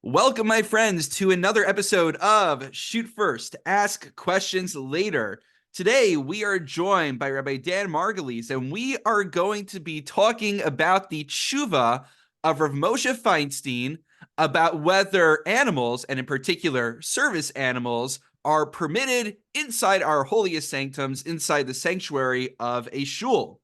Welcome, my friends, to another episode of Shoot First, Ask Questions Later. Today, we are joined by Rabbi Dan Margulies, and we are going to be talking about the tshuva of Rav Moshe Feinstein about whether animals, and in particular service animals, are permitted inside our holiest sanctums, inside the sanctuary of a shul.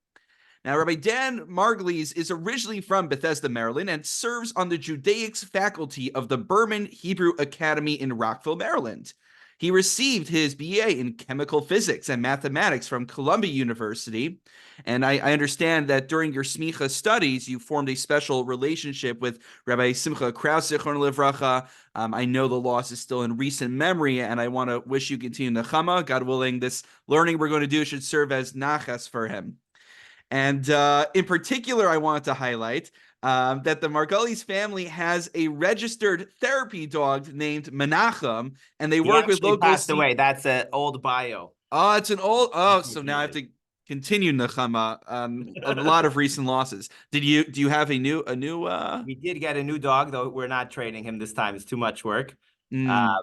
Now, Rabbi Dan Margulies is originally from Bethesda, Maryland, and serves on the Judaics faculty of the Berman Hebrew Academy in Rockville, Maryland. He received his BA in chemical physics and mathematics from Columbia University. And I understand that during your smicha studies, you formed a special relationship with Rabbi Simcha Kraus, Zichron Livracha. I know the loss is still in recent memory, and I want to wish you continued nechama. God willing, this learning we're going to do should serve as nachas for him. And in particular, I wanted to highlight that the Margulies family has a registered therapy dog named Menachem, and they work with local. Passed away. That's an old bio. Oh, it's an old. Oh, so now I have to continue Nechama. A lot of recent losses. Do you have a new? We did get a new dog, though we're not training him this time. It's too much work. Mm.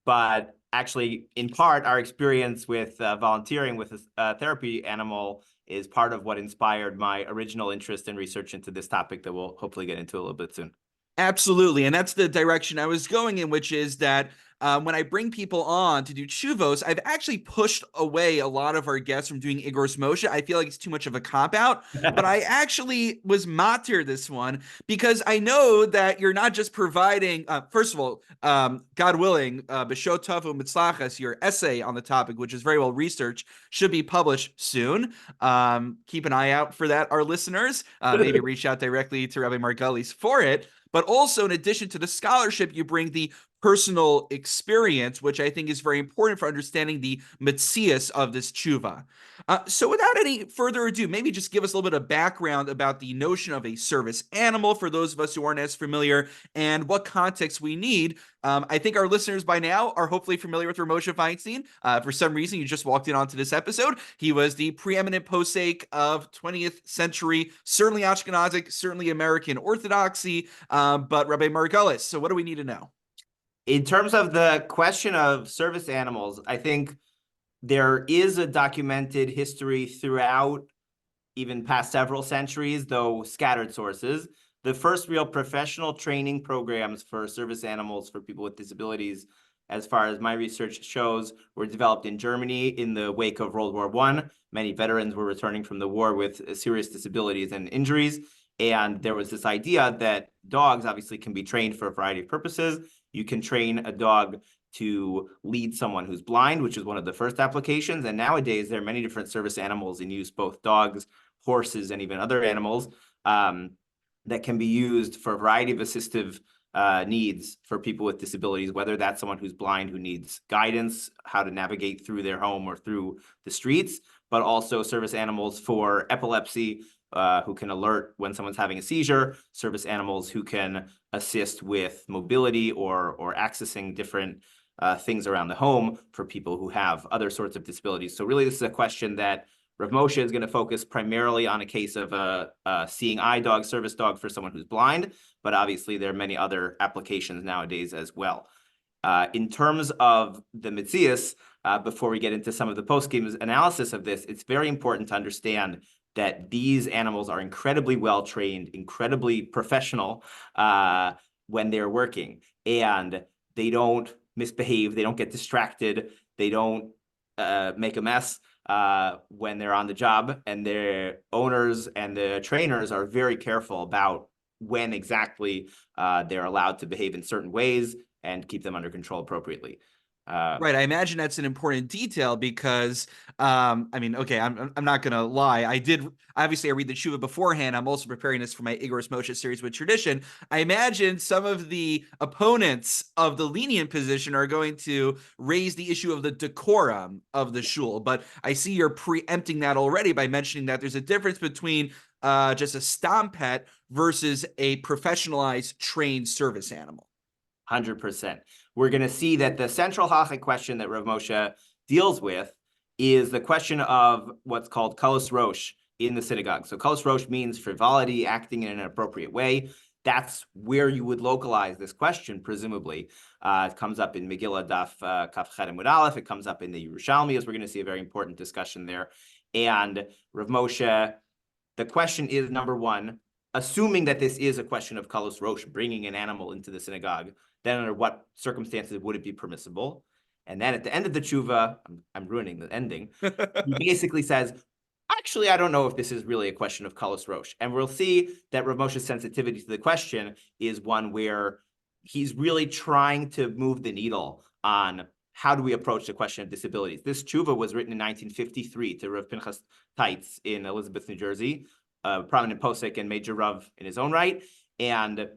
But actually, in part, our experience with volunteering with a therapy animal is part of what inspired my original interest in research into this topic that we'll hopefully get into a little bit soon. Absolutely. And that's the direction I was going in, which is that when I bring people on to do chuvos, I've actually pushed away a lot of our guests from doing Igros Moshe. I feel like it's too much of a cop-out, but I actually was matir this one because I know that you're not just providing, first of all, God willing, B'shot Tavu Mitzlachas, your essay on the topic, which is very well researched, should be published soon. Keep an eye out for that, our listeners. Maybe reach out directly to Rabbi Margulies for it. But also, in addition to the scholarship, you bring the personal experience, which I think is very important for understanding the metzias of this tshuva. So without any further ado, maybe just give us a little bit of background about the notion of a service animal for those of us who aren't as familiar and what context we need. I think our listeners by now are hopefully familiar with Moshe Feinstein. For some reason, you just walked in onto this episode. He was the preeminent posek of 20th century, certainly Ashkenazic, certainly American Orthodoxy, but Rabbi Margulies. So what do we need to know? In terms of the question of service animals, I think there is a documented history throughout, even past several centuries, though scattered sources. The first real professional training programs for service animals for people with disabilities, as far as my research shows, were developed in Germany in the wake of World War I. Many veterans were returning from the war with serious disabilities and injuries. And there was this idea that dogs obviously can be trained for a variety of purposes. You can train a dog to lead someone who's blind, which is one of the first applications. And nowadays, there are many different service animals in use, both dogs, horses, and even other animals that can be used for a variety of assistive needs for people with disabilities, whether that's someone who's blind who needs guidance, how to navigate through their home or through the streets, but also service animals for epilepsy, who can alert when someone's having a seizure, service animals who can assist with mobility or accessing different things around the home for people who have other sorts of disabilities. So really, this is a question that Rav Moshe is going to focus primarily on a case of a seeing eye dog, service dog for someone who's blind, but obviously there are many other applications nowadays as well. In terms of the metzias, before we get into some of the post-game analysis of this, it's very important to understand that these animals are incredibly well-trained, incredibly professional when they're working, and they don't misbehave, they don't get distracted, they don't make a mess when they're on the job, and their owners and the trainers are very careful about when exactly they're allowed to behave in certain ways and keep them under control appropriately. Right, I imagine that's an important detail because, I mean, okay, I'm not gonna lie. I read the tshuva beforehand. I'm also preparing this for my Igros Moshe series with tradition. I imagine some of the opponents of the lenient position are going to raise the issue of the decorum of the shul, but I see you're preempting that already by mentioning that there's a difference between just a stam pet versus a professionalized trained service animal. 100%. We're going to see that the central halachic question that Rav Moshe deals with is the question of what's called kalos rosh in the synagogue. So kalos rosh means frivolity, acting in an appropriate way. that's where you would localize this question, presumably. It comes up in Megillah Daf Kaf Chet Amud Aleph. It comes up in the Yerushalmi, as we're going to see a very important discussion there. And Rav Moshe, the question is, number one, assuming that this is a question of Kalos Rosh, bringing an animal into the synagogue, then under what circumstances would it be permissible? And then at the end of the tshuva, I'm ruining the ending, he basically says, actually, I don't know if this is really a question of Kalos Rosh. And we'll see that Rav Moshe's sensitivity to the question is one where he's really trying to move the needle on how do we approach the question of disabilities. This tshuva was written in 1953 to Rav Pinchas Teitz in Elizabeth, New Jersey, a prominent posek and major Rav in his own right. And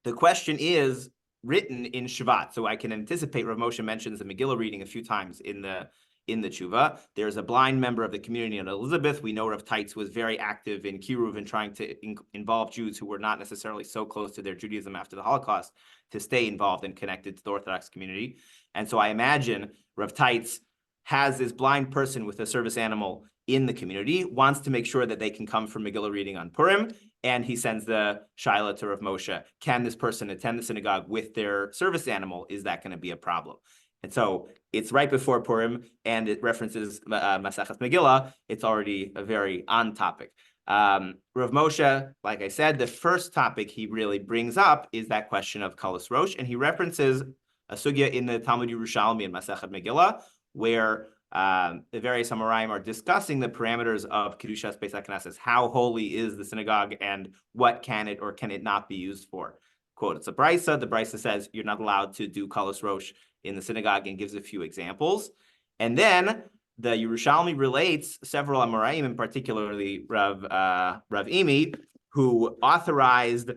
the question is written in Shvat. So I can anticipate Rav Moshe mentions the Megillah reading a few times in the tshuva. There's a blind member of the community in Elizabeth. We know Rav Teitz was very active in Kiruv and trying to involve Jews who were not necessarily so close to their Judaism after the Holocaust to stay involved and connected to the Orthodox community. And so I imagine Rav Teitz has this blind person with a service animal in the community, wants to make sure that they can come for Megillah reading on Purim, and he sends the Shaila to Rav Moshe. Can this person attend the synagogue with their service animal? Is that going to be a problem? And so it's right before Purim, and it references Masechet Megillah. It's already a very on topic. Rav Moshe, like I said, the first topic he really brings up is that question of Kalos Rosh, and he references a sugya in the Talmud Yerushalmi and Masechet Megillah, where the various Amoraim are discussing the parameters of Kedushas Beis HaKnesses. How holy is the synagogue, and what can it or can it not be used for? Quote, it's a brisa. The brisa says you're not allowed to do Kalos Rosh in the synagogue and gives a few examples. And then the Yerushalmi relates several Amoraim, and particularly Rav Imi, who authorized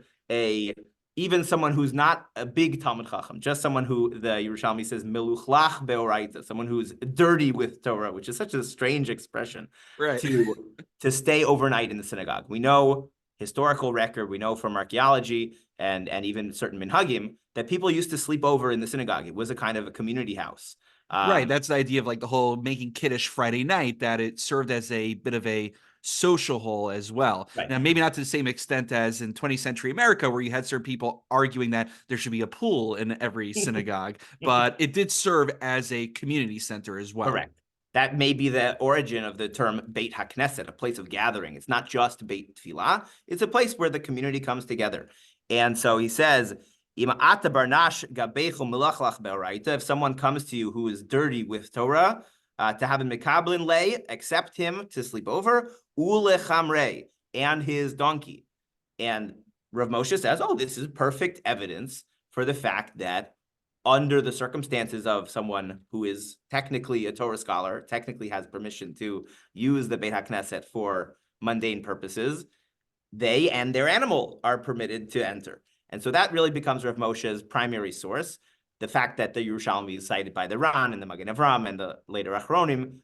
even someone who's not a big Talmud Chacham, just someone who the Yerushalmi says meluchlach beoraita, someone who's dirty with Torah, which is such a strange expression, right, to stay overnight in the synagogue. We know historical record, we know from archaeology and even certain minhagim that people used to sleep over in the synagogue. It was a kind of a community house. Right. That's the idea of like the whole making Kiddush Friday night, that it served as a bit of a social hole as well. Right. Now, maybe not to the same extent as in 20th century America, where you had certain people arguing that there should be a pool in every synagogue, but it did serve as a community center as well. Correct. That may be the origin of the term Beit HaKnesset, a place of gathering. It's not just Beit Tfilah. It's a place where the community comes together. And so he says, if someone comes to you who is dirty with Torah, to have a mekablin lay, accept him to sleep over, ulechamrei, and his donkey. And Rav Moshe says, oh, this is perfect evidence for the fact that under the circumstances of someone who is technically a Torah scholar, technically has permission to use the Beit HaKnesset for mundane purposes, they and their animal are permitted to enter. And so that really becomes Rav Moshe's primary source. The fact that the Yerushalmi is cited by the Ran and the Magen Avram and the later Achronim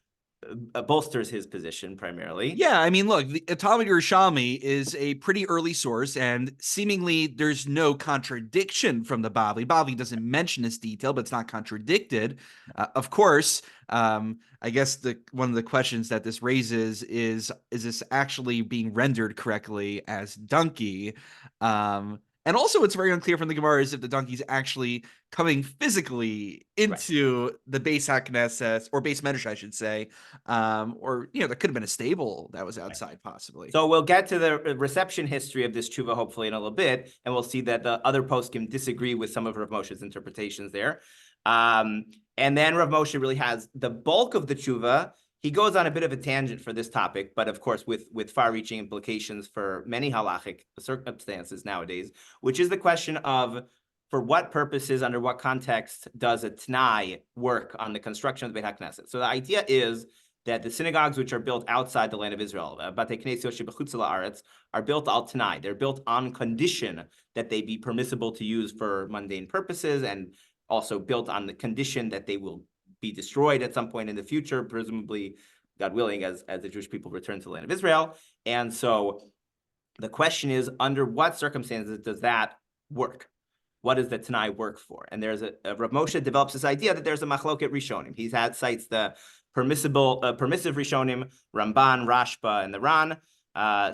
bolsters his position primarily. Yeah, I mean, look, the Talmud Yerushalmi is a pretty early source, and seemingly there's no contradiction from the Bavli. Bavli doesn't mention this detail, but it's not contradicted. Of course, I guess one of the questions that this raises is this actually being rendered correctly as donkey? And also, it's very unclear from the Gemara is if the donkey's actually coming physically into the Beis HaKnesses, or Beis Medrash, I should say, or there could have been a stable that was outside, possibly. So we'll get to the reception history of this tshuva hopefully in a little bit, and we'll see that the other poskim disagree with some of Rav Moshe's interpretations there. And then Rav Moshe really has the bulk of the tshuva. He goes on a bit of a tangent for this topic, but of course with far-reaching implications for many halachic circumstances nowadays, which is the question of for what purposes, under what context does a t'nai work on the construction of the Beit HaKnesset? So the idea is that the synagogues which are built outside the land of Israel, Batei Knesset shebechutz la'aretz, are built al t'nai. They're built on condition that they be permissible to use for mundane purposes, and also built on the condition that they will be destroyed at some point in the future, presumably, God willing, as the Jewish people return to the land of Israel. And so the question is, under what circumstances does that work? What does the Tanai work for? And there's Rav Moshe develops this idea that there's a machloket rishonim. He cites the permissive rishonim, Ramban, Rashba, and the Ran,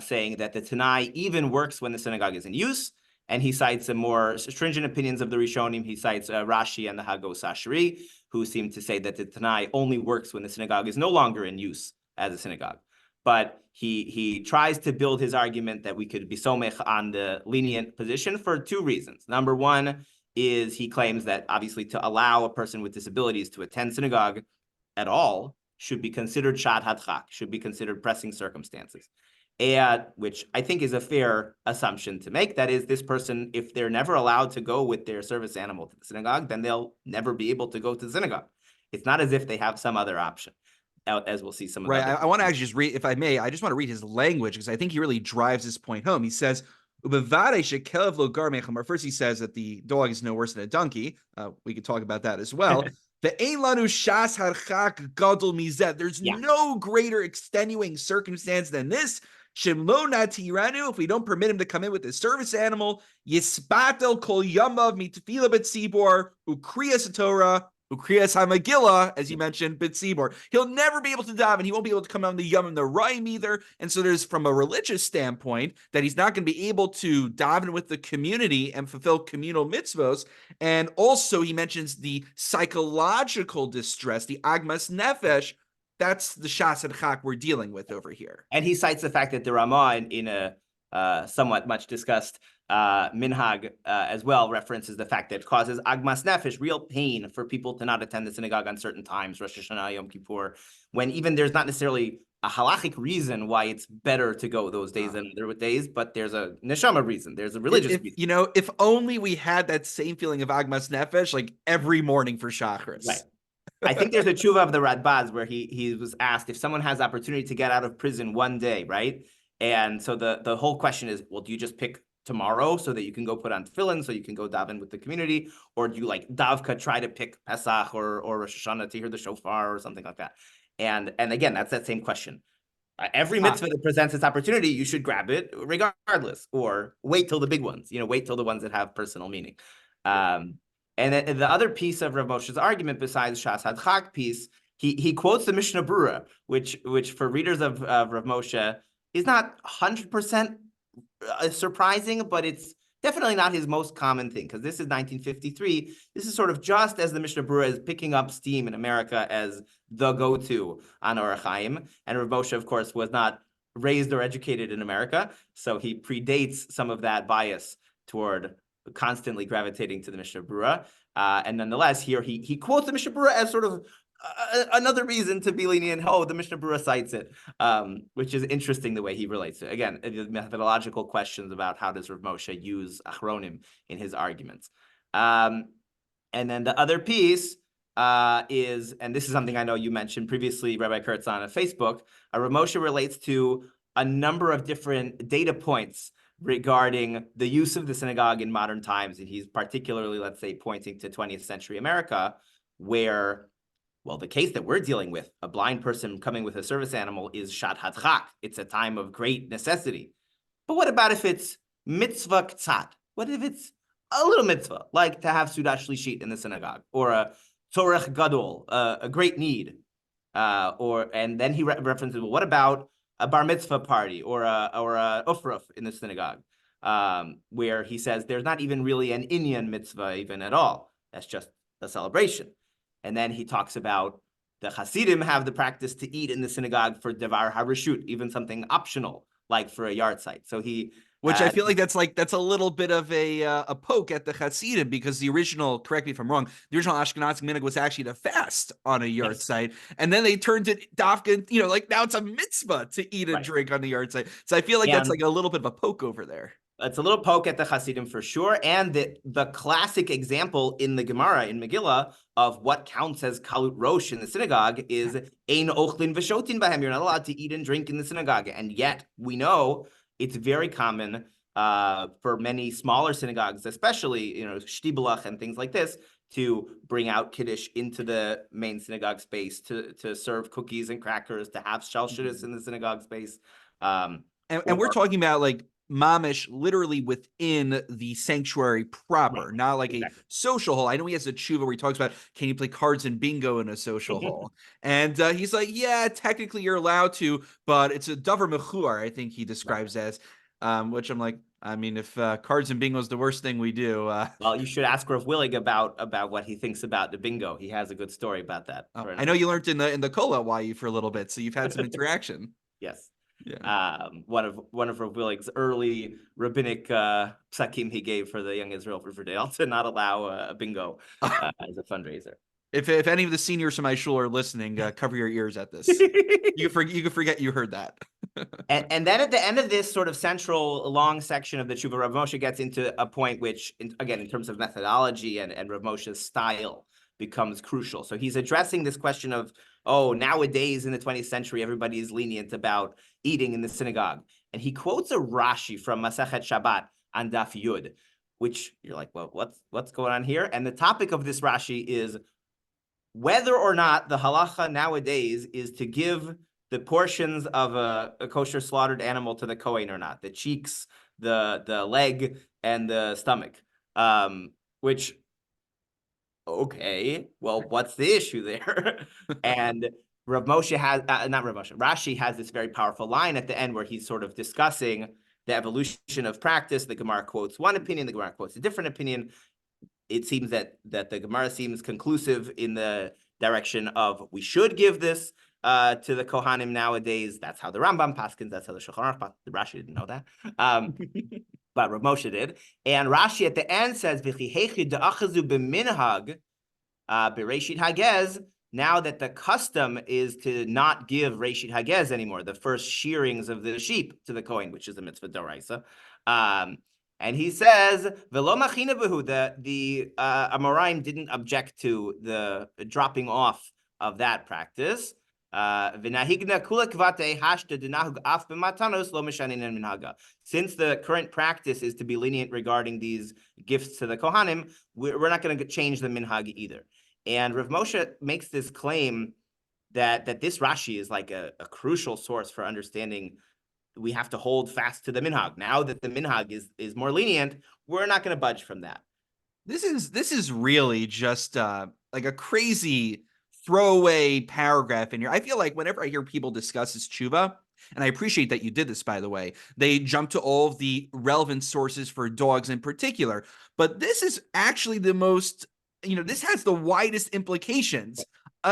saying that the Tanai even works when the synagogue is in use. And he cites some more stringent opinions of the Rishonim. He cites Rashi and the Hagos Asheri, who seem to say that the Tanai only works when the synagogue is no longer in use as a synagogue. But he tries to build his argument that we could be somech on the lenient position for two reasons. Number one is he claims that obviously to allow a person with disabilities to attend synagogue at all should be considered shad hadchak, should be considered pressing circumstances. And which I think is a fair assumption to make. That is, this person, if they're never allowed to go with their service animal to the synagogue, then they'll never be able to go to the synagogue. It's not as if they have some other option, as we'll see some of the Right. other. I want to actually just read, if I may, I just want to read his language because I think he really drives this point home. He says, first he says that the dog is no worse than a donkey. We could talk about that as well. There's no greater extenuating circumstance than this. If we don't permit him to come in with his service animal, Yispatel kol yamav mitfila betzibor ukriyas Torah ukriyas hamagillah, as you mentioned, betzibor. He'll never be able to daven. He won't be able to come on the yom and the rayim either. And so there's, from a religious standpoint, that he's not going to be able to daven with the community and fulfill communal mitzvos. And also, he mentions the psychological distress, the agmas nefesh. That's the shas and chak we're dealing with over here. And he cites the fact that the Ramah in a somewhat much discussed minhag as well references the fact that it causes agmas nefesh, real pain for people to not attend the synagogue on certain times, Rosh Hashanah, Yom Kippur, when even there's not necessarily a halachic reason why it's better to go those days than other days, but there's a neshama reason, there's a religious reason. You know, if only we had that same feeling of agmas nefesh like every morning for Shachris. Right. I think there's a tshuva of the Radbaz where he was asked if someone has opportunity to get out of prison one day, right? And so the whole question is, well, do you just pick tomorrow so that you can go put on tefillin, so you can go daven with the community? Or do you like davka try to pick Pesach or Rosh Hashanah to hear the shofar or something like that? And again, that's that same question. Every mitzvah that presents its opportunity, you should grab it regardless, or wait till the big ones, wait till the ones that have personal meaning. And the other piece of Rav Moshe's argument, besides Shas Hadchak piece, he quotes the Mishnah Brura, which for readers of Rav Moshe is not 100% surprising, but it's definitely not his most common thing, because this is 1953. This is sort of just as the Mishnah Brura is picking up steam in America as the go-to on Orach Chaim. And Rav Moshe, of course, was not raised or educated in America, so he predates some of that bias toward constantly gravitating to the Mishnah Brura. And nonetheless, here he quotes the Mishnah Brura as sort of another reason to be lenient. Oh, the Mishnah Brura cites it, which is interesting the way he relates to it. Again, methodological questions about how does Rav Moshe use achronim in his arguments. And then the other piece is, and this is something I know you mentioned previously, Rabbi Kurtz, on Facebook, Rav Moshe relates to a number of different data points regarding the use of the synagogue in modern times. And he's particularly, let's say, pointing to 20th century America, where, well, the case that we're dealing with, a blind person coming with a service animal, is shat hadchak. It's a time of great necessity. But what about if it's mitzvah ktsat? What if it's a little mitzvah, like to have Sudah Shlishit in the synagogue, or a tzorech gadol, a great need? And then he references, well, what about a bar mitzvah party or a ufruf in the synagogue, where he says there's not even really an inyan mitzvah even at all. That's just a celebration. And then he talks about the Hasidim have the practice to eat in the synagogue for devar harishut, even something optional, like for a yard site. So which I feel like that's a little bit of a poke at the Hasidim, because the original, correct me if I'm wrong, the original Ashkenazi minhag was actually to fast on a yard site, and then they turned it dafka, like now it's a mitzvah to eat and drink on the yard site. So I feel like that's like a little bit of a poke over there. It's a little poke at the Hasidim for sure, and the classic example in the Gemara in Megillah of what counts as kalut rosh in the synagogue is ein ochlin v'shotin bahem. You're not allowed to eat and drink in the synagogue, and yet we know it's very common for many smaller synagogues, especially shtibelach and things like this, to bring out kiddush into the main synagogue space, to serve cookies and crackers, to have shalshidus in the synagogue space. And we're talking about like mamish, literally within the sanctuary proper, not like a social hall. I know he has a tshuva where he talks about, can you play cards and bingo in a social hall? And he's like, yeah, technically you're allowed to, but it's a davar mechuar, I think he describes as, which I'm like, I mean, if cards and bingo is the worst thing we do, Well, you should ask Rav Willig about what he thinks about the bingo. He has a good story about that for I know another you time. learned in the Kola YU for a little bit, so you've had some interaction. Yes. Yeah. One of Rav Willig's early rabbinic psakim he gave for the Young Israel Riverdale to not allow a bingo as a fundraiser. If any of the seniors from my shul are listening, cover your ears at this. You can forget you heard that. And then at the end of this sort of central long section of the Tshuva, Rav Moshe gets into a point which, again, in terms of methodology and Rav Moshe's style, becomes crucial. So he's addressing this question of, oh, nowadays in the 20th century, everybody is lenient about eating in the synagogue. And he quotes a Rashi from Masechet Shabbat on Daf Yud, which you're like, well, what's going on here? And the topic of this Rashi is whether or not the halacha nowadays is to give the portions of a kosher slaughtered animal to the Kohen or not, the cheeks, the leg, and the stomach. Which, okay, well, what's the issue there? And Rav Moshe has, not Rav Moshe, Rashi has this very powerful line at the end where he's sort of discussing the evolution of practice. The Gemara quotes one opinion, the Gemara quotes a different opinion. It seems that the Gemara seems conclusive in the direction of we should give this to the Kohanim nowadays. That's how the Rambam paskins. That's how the Shulchan Aruch. The Rashi didn't know that, but Rav Moshe did. And Rashi at the end says, "V'chihechi da'achazu b'minhag b'reishit hagez." Now that the custom is to not give reishit hagez anymore, the first shearings of the sheep to the Kohen, which is a mitzvah d'oraisa. And he says, "Velo machina behu." The Amoraim didn't object to the dropping off of that practice. Since the current practice is to be lenient regarding these gifts to the Kohanim, we're not going to change the minhag either. And Rav Moshe makes this claim that this Rashi is like a crucial source for understanding we have to hold fast to the minhag. Now that the minhag is more lenient, we're not going to budge from that. This is really just like a crazy throwaway paragraph in here. I feel like whenever I hear people discuss this tshuva, and I appreciate that you did this, by the way, they jump to all of the relevant sources for dogs in particular. But this is actually the most, this has the widest implications.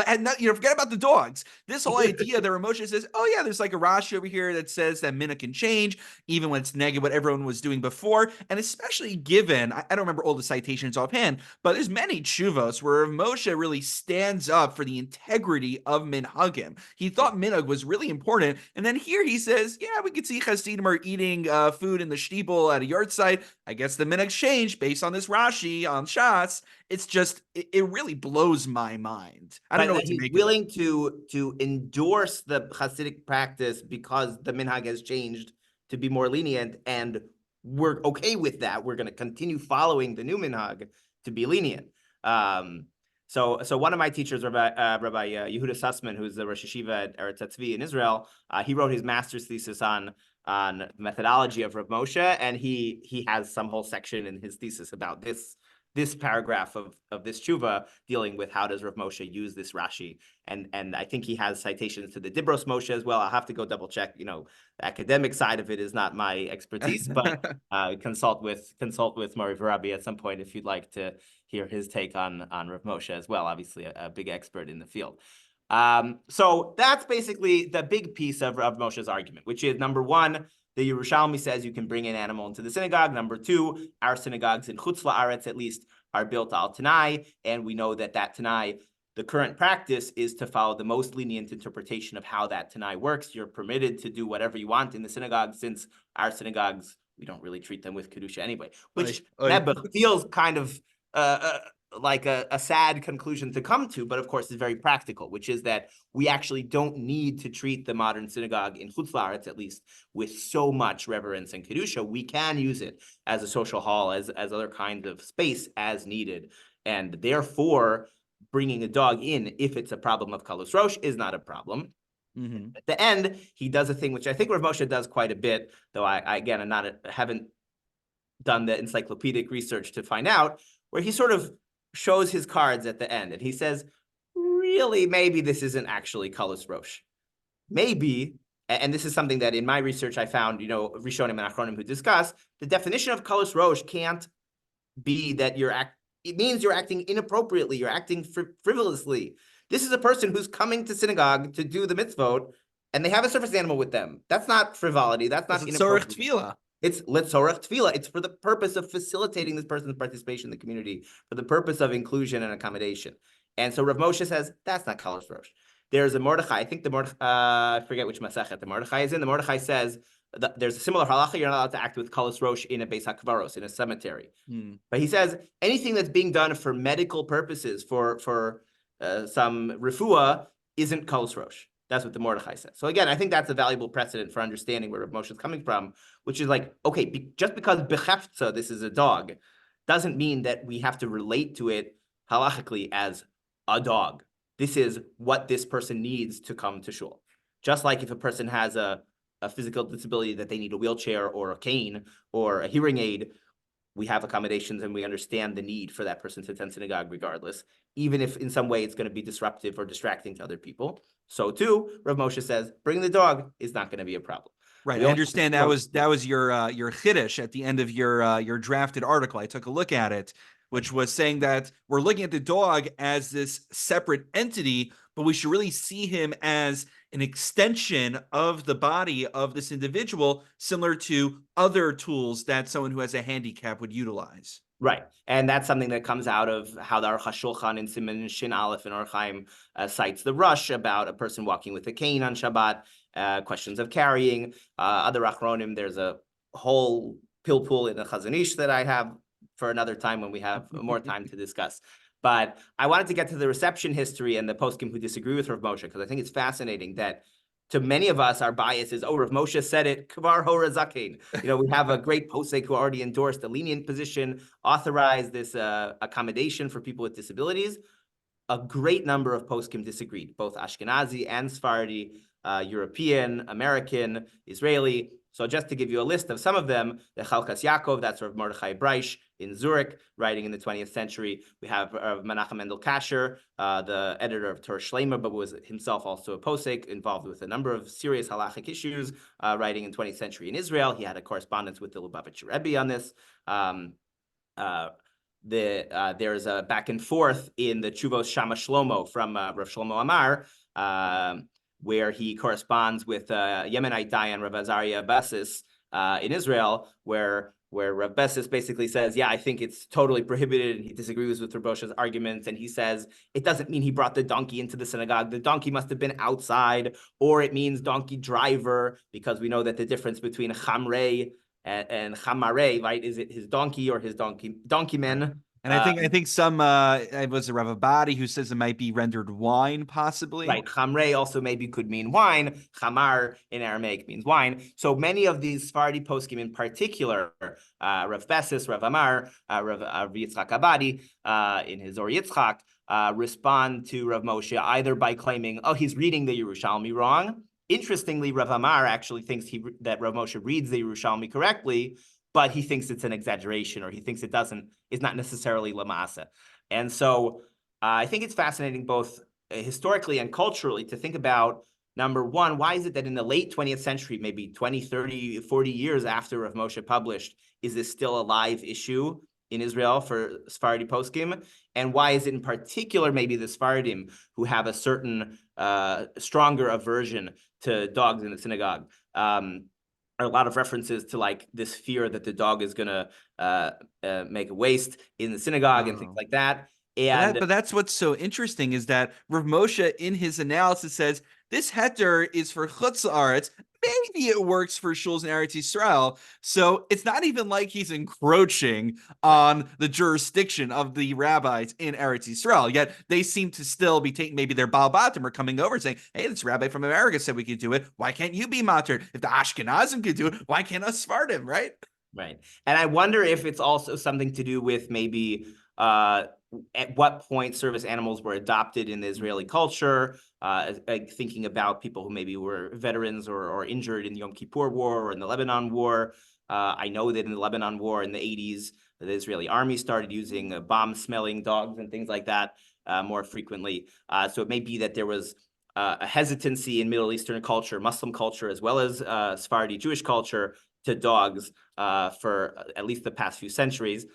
And not, forget about the dogs. This whole idea that Moshe says, oh yeah, there's like a Rashi over here that says that minhag can change, even when it's negative what everyone was doing before. And especially given, I don't remember all the citations offhand, but there's many tshuvos where Moshe really stands up for the integrity of minhagim. He thought minhag was really important. And then here he says, yeah, we could see Hasidim are eating food in the shtibel at a yard site. I guess the minhag changed based on this Rashi on Shas. It's just, it really blows my mind. I don't know what to make of it. He's willing to endorse the Hasidic practice because the minhag has changed to be more lenient, and we're okay with that. We're going to continue following the new minhag to be lenient. So one of my teachers, Rabbi Yehuda Sussman, who's the Rosh Yeshiva at Eretz Tzvi in Israel, he wrote his master's thesis on methodology of Rav Moshe, and he has some whole section in his thesis about this paragraph of this tshuva dealing with how does Rav Moshe use this Rashi, and I think he has citations to the Igros Moshe as well. I'll have to go double check. The academic side of it is not my expertise, but consult with Rabbi at some point if you'd like to hear his take on Rav Moshe as well. Obviously, a big expert in the field. So that's basically the big piece of Rav Moshe's argument, which is number one, the Yerushalmi says you can bring an animal into the synagogue. Number two, our synagogues in Chutz La'aretz at least are built al Tanai, and we know that Tanai, the current practice is to follow the most lenient interpretation of how that Tanai works. You're permitted to do whatever you want in the synagogue, since our synagogues, we don't really treat them with Kedusha anyway, which feels kind of like a sad conclusion to come to, but of course is very practical, which is that we actually don't need to treat the modern synagogue in Chutz La'aretz, at least, with so much reverence and Kedusha. We can use it as a social hall, as other kinds of space as needed. And therefore, bringing a dog in, if it's a problem of Kalus Rosh, is not a problem. Mm-hmm. At the end, he does a thing which I think Rav Moshe does quite a bit, though I haven't done the encyclopedic research to find out, where he sort of shows his cards at the end, and he says, really, maybe this isn't actually Kalus Rosh. Maybe and this is something that in my research I found, Rishonim and Achronim who discuss, the definition of Kalos Rosh can't be that it means you're acting inappropriately, you're acting frivolously. This is a person who's coming to synagogue to do the mitzvot, and they have a service animal with them. That's not frivolity. That's not inappropriate. It's letzorech tefillah. It's for the purpose of facilitating this person's participation in the community, for the purpose of inclusion and accommodation. And so Rav Moshe says, that's not Kalos Rosh. There's a Mordechai, I think the Mordechai, I forget which Masechet the Mordechai is in. The Mordechai says, there's a similar halacha, you're not allowed to act with Kalos Rosh in a Beis HaKvaros, in a cemetery. But he says, anything that's being done for medical purposes, for some refuah, isn't Kalos Rosh. That's what the Mordechai says. So again, I think that's a valuable precedent for understanding where Rav Moshe is coming from, which is like, okay, just because bechefza, this is a dog, doesn't mean that we have to relate to it halachically as a dog. This is what this person needs to come to shul. Just like if a person has a physical disability that they need a wheelchair or a cane or a hearing aid, we have accommodations and we understand the need for that person to attend synagogue regardless, even if in some way it's going to be disruptive or distracting to other people. So too, Rav Moshe says, bringing the dog is not going to be a problem. Right. I understand that was your chiddush at the end of your drafted article. I took a look at it, which was saying that we're looking at the dog as this separate entity, but we should really see him as an extension of the body of this individual, similar to other tools that someone who has a handicap would utilize. Right. And that's something that comes out of how the Aruch HaShulchan in Siman Shin Aleph and Or Chaim cites the Rush about a person walking with a cane on Shabbat, questions of carrying. Other Achronim, there's a whole pilpul in the Chazon Ish that I have for another time when we have more time to discuss. But I wanted to get to the reception history and the poskim who disagree with Rav Moshe, because I think it's fascinating that to many of us, our bias is, Rav Moshe said it, Kvar Hora Zakein. We have a great posek who already endorsed a lenient position, authorized this accommodation for people with disabilities. A great number of poskim disagreed, both Ashkenazi and Sephardi, European, American, Israeli. So just to give you a list of some of them, the Chalkas Yaakov, that's Rav Mordechai Breish in Zurich, writing in the 20th century. We have Menachem Mendel Kasher, the editor of Torah Shlema, but was himself also a posek, involved with a number of serious halachic issues, writing in 20th century in Israel. He had a correspondence with the Lubavitcher Rebbe on this. There's a back and forth in the Tshuvos Shama Shlomo from Rav Shlomo Amar, where he corresponds with Yemenite Dayan Rav Azariah Bessis in Israel, where Rav Bessis basically says, yeah, I think it's totally prohibited, and he disagrees with Rav Moshe's arguments, and he says, it doesn't mean he brought the donkey into the synagogue. The donkey must have been outside, or it means donkey driver, because we know that the difference between chamrei and chamarei, right, is it his donkey or his donkeyman? And I think some it was a Rav Abadi who says it might be rendered wine, possibly. Right, chamrei also maybe could mean wine. Chamar in Aramaic means wine. So many of these Sephardi poskim, in particular, Rav Bessis, Rav Amar, Rav Yitzchak Abadi, in his Or Yitzchak, respond to Rav Moshe either by claiming, oh, he's reading the Yerushalmi wrong. Interestingly, Rav Amar actually thinks that Rav Moshe reads the Yerushalmi correctly, but he thinks it's an exaggeration, or he thinks it's not necessarily lamasa. And so I think it's fascinating both historically and culturally to think about, number one, why is it that in the late 20th century, maybe 20, 30, 40 years after Rav Moshe published, is this still a live issue in Israel for Sephardi poskim? And why is it in particular maybe the Sephardim who have a certain stronger aversion to dogs in the synagogue? A lot of references to like this fear that the dog is going to make a waste in the synagogue and things like that. But that's what's so interesting is that Rav Moshe in his analysis says this heter is for Chutz La'aretz. Maybe it works for shuls in Eretz Yisrael. So it's not even like he's encroaching on the jurisdiction of the rabbis in Eretz Yisrael. Yet they seem to still be taking, maybe their Baal Batim are coming over saying, hey, this rabbi from America said we could do it. Why can't you be matered? If the Ashkenazim could do it, why can't us Sephardim, right? Right. And I wonder if it's also something to do with maybe at what point service animals were adopted in the Israeli culture, thinking about people who maybe were veterans or injured in the Yom Kippur War or in the Lebanon War. I know that in the Lebanon War in the 80s, the Israeli army started using bomb-smelling dogs and things like that more frequently. So it may be that there was a hesitancy in Middle Eastern culture, Muslim culture, as well as Sephardi Jewish culture to dogs for at least the past few centuries.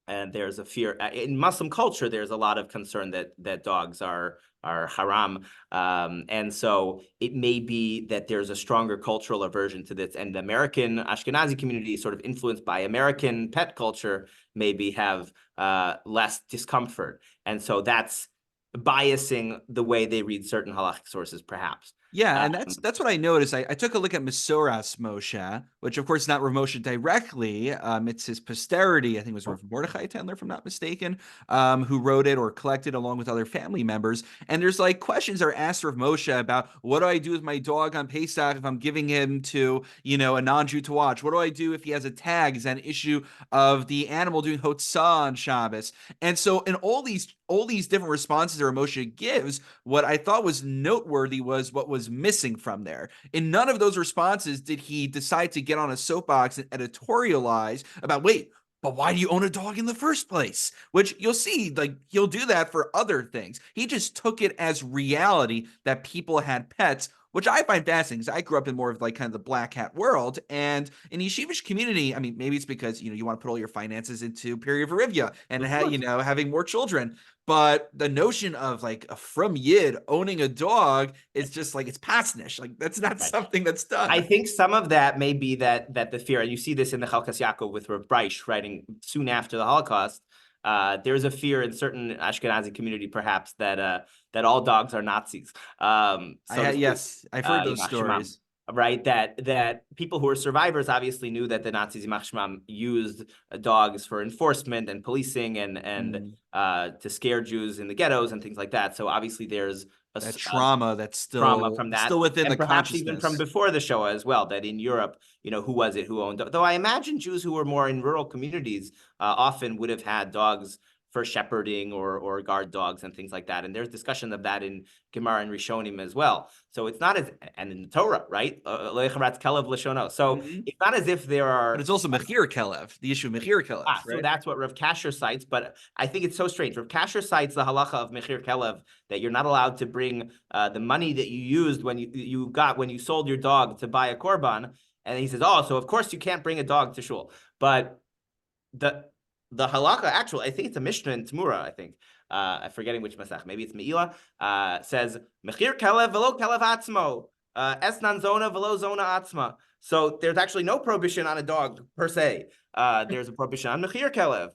And there's a fear in Muslim culture. There's a lot of concern that dogs are haram, and so it may be that there's a stronger cultural aversion to this. And the American Ashkenazi community, sort of influenced by American pet culture, maybe have less discomfort, and so that's biasing the way they read certain halachic sources, perhaps. Yeah, and that's what I noticed. I took a look at Igros Moshe, which of course is not Rav Moshe directly. It's his posterity. I think it was Rav Mordechai Tendler, if I'm not mistaken, who wrote it or collected along with other family members. And there's like questions that are asked Rav Moshe about what do I do with my dog on Pesach if I'm giving him to a non-Jew to watch? What do I do if he has a tag? Is that an issue of the animal doing hotzah on Shabbos? And so in all these different responses that Rav Moshe gives, what I thought was noteworthy was what was missing from there. In none of those responses did he decide to get on a soapbox and editorialize about, wait, but why do you own a dog in the first place? Which you'll see, like, he'll do that for other things. He just took it as reality that people had pets, which I find fascinating because I grew up in more of like kind of the black hat world. And in the yeshivish community, I mean, maybe it's because, you want to put all your finances into Peri Verivia and, having more children. But the notion of like a frum yid owning a dog is just like, it's pasnish. Like, that's not something that's done. I think some of that may be that the fear, and you see this in the Chalkas Yaakov with Rabbi writing soon after the Holocaust. There's a fear in certain Ashkenazi community, perhaps, that all dogs are Nazis. Yes, I've heard those stories. Right, that people who are survivors obviously knew that the Nazis used dogs for enforcement and policing and to scare Jews in the ghettos and things like that. So obviously there's that trauma that's still trauma from that, still within and the perhaps consciousness. even from before the Shoah as well. That in Europe, who was it who owned? Though I imagine Jews who were more in rural communities often would have had dogs for shepherding or guard dogs and things like that. And there's discussion of that in Gemara and Rishonim as well. So it's not and in the Torah, right? So it's not as if there are. But it's also Mechir Kelev, the issue of Mechir Kelev. Right? So that's what Rav Kasher cites. But I think it's so strange. Rav Kasher cites the halacha of Mechir Kelev, that you're not allowed to bring the money that you used when you sold your dog to buy a korban. And he says, so of course you can't bring a dog to shul. But the halakha, actually, I think it's a Mishnah in Tmura, I think. I'm forgetting which Masach. Maybe it's Me'ila. Says, Mechir Kelev velo Kelev atzmo. Esnan zona velo zona atzma. So there's actually no prohibition on a dog, per se. There's a prohibition on Mechir Kelev.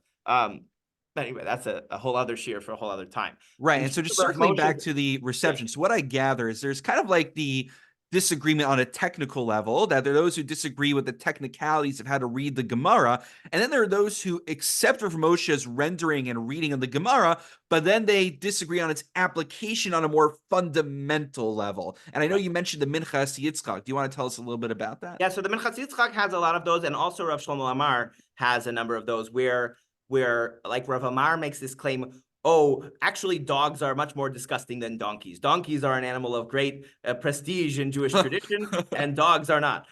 Anyway, that's a whole other shear for a whole other time. Right. And so just circling back to the reception. So what I gather is there's kind of like the disagreement on a technical level, that there are those who disagree with the technicalities of how to read the Gemara, and then there are those who accept Rav Moshe's rendering and reading of the Gemara, but then they disagree on its application on a more fundamental level. And I know you mentioned the Minchas Yitzchak. Do you want to tell us a little bit about that? Yeah, so the Minchas Yitzchak has a lot of those, and also Rav Shlomo Amar has a number of those where like Rav Amar makes this claim, actually, dogs are much more disgusting than donkeys. Donkeys are an animal of great prestige in Jewish tradition, and dogs are not.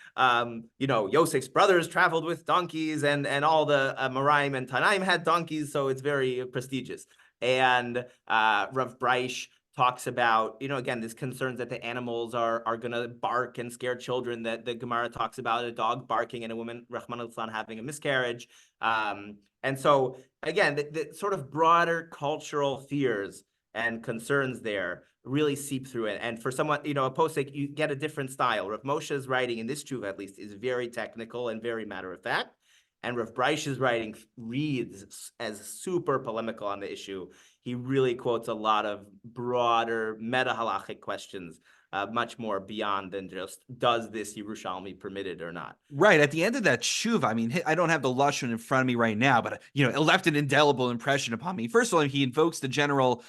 Yosef's brothers traveled with donkeys, and all the Maraim and Tanaim had donkeys, so it's very prestigious. And Rav Breish talks about, again, this concerns that the animals are going to bark and scare children, that the Gemara talks about a dog barking and a woman, Rahman al-Islam, having a miscarriage. And so, again, the sort of broader cultural fears and concerns there really seep through it. And for someone, a posek, you get a different style. Rav Moshe's writing, in this tshuva at least, is very technical and very matter-of-fact. And Rav Breish's writing reads as super polemical on the issue. He really quotes a lot of broader meta-halachic questions, much more beyond than just, does this Yerushalmi permit it or not? Right. At the end of that shuv, I mean, I don't have the Lashon in front of me right now, but, it left an indelible impression upon me. First of all, he invokes the general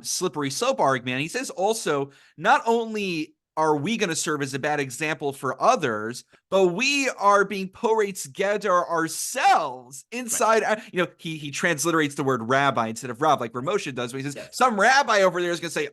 slippery slope argument. He says also, not only are we going to serve as a bad example for others, but we are being porates gedar ourselves inside. He transliterates the word rabbi instead of Rav, like Rav Moshe does, when he says, some rabbi over there is going to say,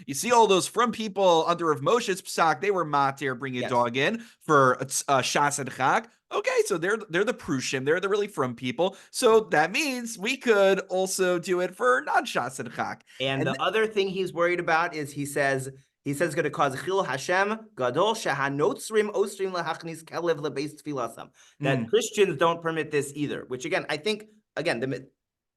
you see all those from people under Rav Moshe's psak, they were matir, bring a dog in for shas and chak. Okay, so they're the prushim, they're the really from people. So that means we could also do it for non-shas and chak. And the other thing he's worried about is he says it's going to cause chil Hashem gadol shehanotzrim osrim lahachnis kelev lebeis tfilasam. That Christians don't permit this either. Which again, I think the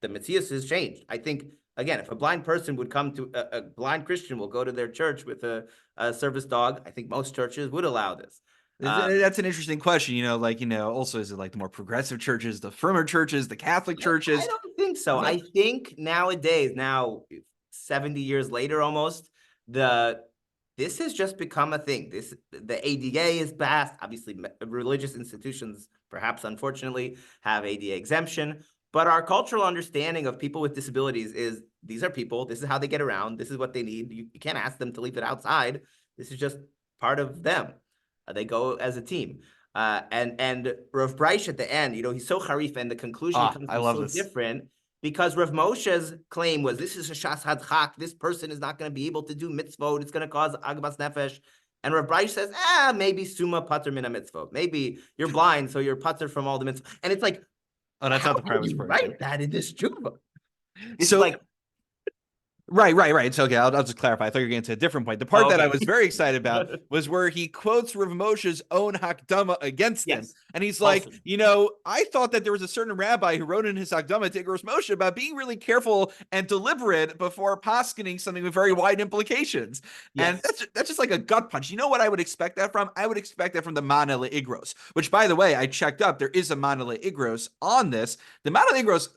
Metzius has changed. I think again, if a blind person would come to a blind Christian will go to their church with a service dog, I think most churches would allow this. That's an interesting question. Also, is it like the more progressive churches, the firmer churches, the Catholic churches? I don't think so. I think nowadays, now 70 years later almost, this has just become a thing. The ADA is passed. Obviously, religious institutions, perhaps unfortunately, have ADA exemption. But our cultural understanding of people with disabilities is these are people. This is how they get around. This is what they need. You can't ask them to leave it outside. This is just part of them. They go as a team. And Rav Breish at the end, he's so harif, and the conclusion comes so different because Rav Moshe's claim was this is a shas hadchak. This person is not going to be able to do mitzvot. It's going to cause agbas nefesh. And Rav Breish says, maybe summa pater mina mitzvot. Maybe you're blind, so you're pater from all the mitzvot. And it's like, that's not the part I was write that in this tshuva. It's so like. Right. So, okay, I'll just clarify. I thought you were getting to a different point. The part that I was very excited about was where he quotes Rav Moshe's own Hakdama against him. And he's like, I thought that there was a certain rabbi who wrote in his Hakdama to Igros Moshe about being really careful and deliberate before paskening something with very wide implications. And that's just like a gut punch. You know what I would expect that from? I would expect that from the Mana Igros, which, by the way, I checked up. There is a Mana Igros on this. The Mana Igros,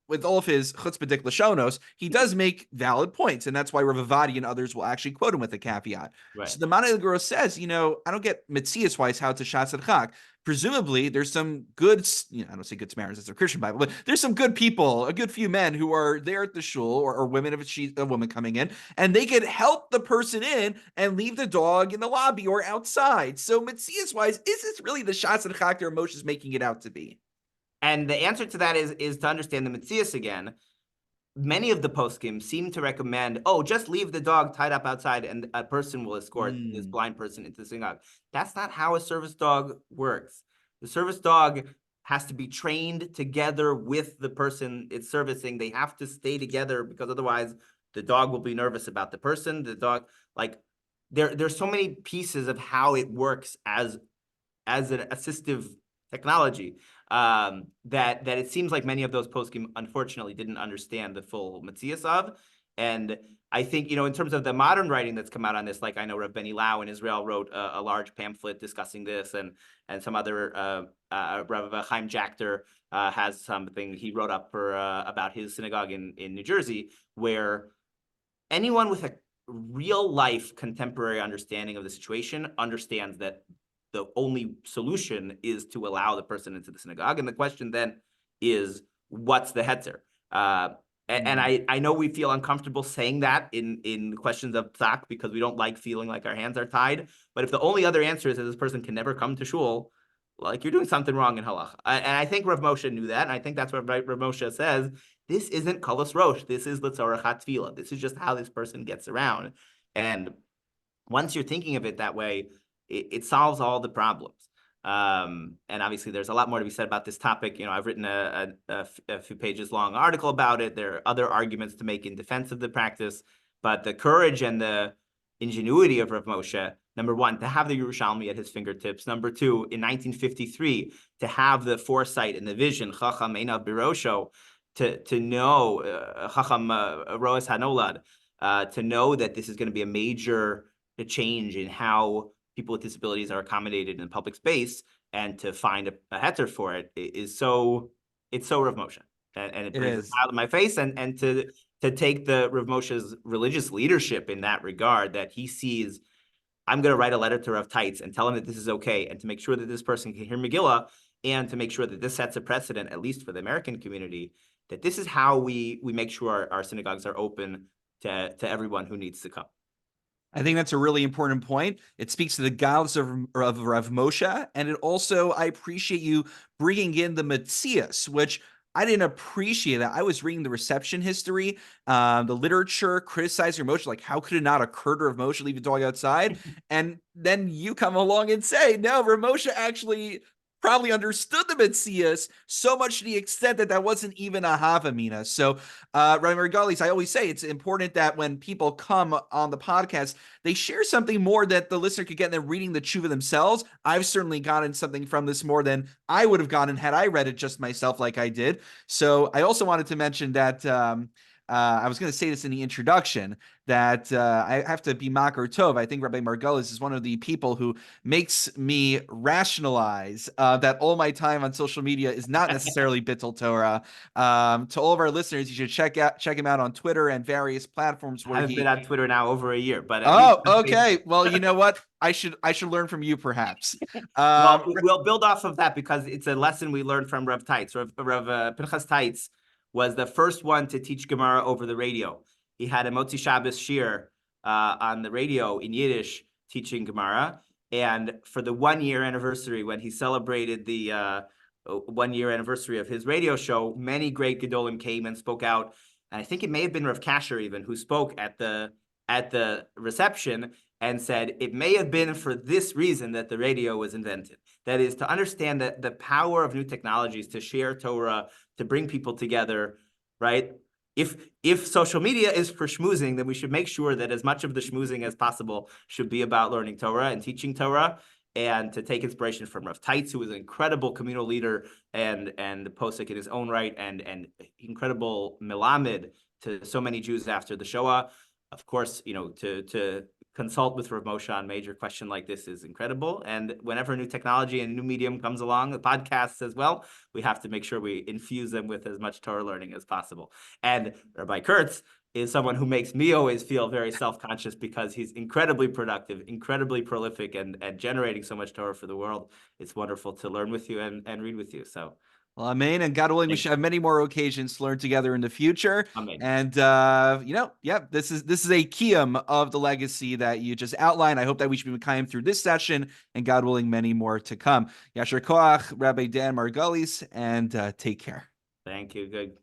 with all of his chutzpah dik lashonos, he does make valid points, and that's why Rav Avadi and others will actually quote him with a caveat. Right. So the Mana Igros says, I don't get Metzias wise how to shas and chak. Presumably, there's some good, I don't say good Samaritans, it's a Christian Bible, but there's some good people, a good few men who are there at the shul, or women if it's a woman coming in, and they could help the person in and leave the dog in the lobby or outside. So Metzias wise, is this really the shas and chak that Moshe is making it out to be? And the answer to that is to understand the Metzias again. Many of the poskim seem to recommend, just leave the dog tied up outside and a person will escort this blind person into the synagogue. That's not how a service dog works. The service dog has to be trained together with the person it's servicing. They have to stay together because otherwise the dog will be nervous about the person. The dog, there's so many pieces of how it works as an assistive technology that it seems like many of those poskim unfortunately didn't understand the full Metzias of. And I think, in terms of the modern writing that's come out on this, like I know Rav Benny Lau in Israel wrote a large pamphlet discussing this, and some other Rav Chaim Jachter has something he wrote up for about his synagogue in New Jersey, where anyone with a real life contemporary understanding of the situation understands that the only solution is to allow the person into the synagogue. And the question then is, what's the hetzer? And I know we feel uncomfortable saying that in questions of psak because we don't like feeling like our hands are tied. But if the only other answer is that this person can never come to shul, you're doing something wrong in halacha. And I think Rav Moshe knew that. And I think that's what Rav Moshe says. This isn't kalos rosh. This is l'tzorach hatfila. This is just how this person gets around. And once you're thinking of it that way, it solves all the problems. And obviously there's a lot more to be said about this topic. I've written a few pages long article about it. There are other arguments to make in defense of the practice, but the courage and the ingenuity of Rav Moshe, number one, to have the Yerushalmi at his fingertips. Number two, in 1953, to have the foresight and the vision, Chacham Einav Birosho, to know, Chacham Roes Hanolad, to know that this is going to be a major change in how people with disabilities are accommodated in public space, and to find a heter for it's so Rav Moshe, and it brings a smile to my face, and to take the Rav Moshe's religious leadership in that regard, that he sees, I'm going to write a letter to Rav Teitz and tell him that this is okay, and to make sure that this person can hear Megillah, and to make sure that this sets a precedent, at least for the American community, that this is how we make sure our synagogues are open to everyone who needs to come. I think that's a really important point. It speaks to the godless of Rav Moshe, and it also, I appreciate you bringing in the Matthias, which I didn't appreciate that. I was reading the reception history, the literature, criticizing Rav Moshe, like how could it not occur to Rav Moshe leave the dog outside? And then you come along and say, no, Rav Moshe actually probably understood the Matthias so much to the extent that that wasn't even a Havamina. So, Rabbi Margulies, I always say it's important that when people come on the podcast, they share something more that the listener could get than reading the tshuva themselves. I've certainly gotten something from this more than I would have gotten had I read it just myself like I did. So I also wanted to mention that I was going to say this in the introduction that I have to be Makar Tov. I think Rabbi Margulies is one of the people who makes me rationalize that all my time on social media is not necessarily Bittul Torah. To all of our listeners, you should check him out on Twitter and various platforms I where haven't been he. on Twitter now over a year, but at least Oh, okay. Well, you know what? I should learn from you, perhaps. well, we'll build off of that because it's a lesson we learned from Rav Teitz. Rav Pinchas Teitz was the first one to teach Gemara over the radio. He had a Motzi Shabbos shir on the radio in Yiddish teaching Gemara. And for the 1 year anniversary, when he celebrated the 1 year anniversary of his radio show, many great Gedolim came and spoke out. And I think it may have been Rav Kasher even who spoke at the reception and said it may have been for this reason that the radio was invented. That is to understand that the power of new technologies to share Torah, to bring people together, right? If social media is for schmoozing, then we should make sure that as much of the schmoozing as possible should be about learning Torah and teaching Torah, and to take inspiration from Rav Teitz, who was an incredible communal leader and posek in his own right, and incredible melamed to so many Jews after the Shoah. Of course, to consult with Rav Moshe on major question like this is incredible. And whenever new technology and new medium comes along, the podcasts as well, we have to make sure we infuse them with as much Torah learning as possible. And Rabbi Kurtz is someone who makes me always feel very self-conscious because he's incredibly productive, incredibly prolific, and generating so much Torah for the world. It's wonderful to learn with you and read with you. So Well, amen. And God willing, we should have many more occasions to learn together in the future. amen. And this is a kiyum of the legacy that you just outlined. I hope that we should be mekayim through this session, and God willing, many more to come. Yasher koach, Rabbi Dan Margulies, and take care. Thank you. Good.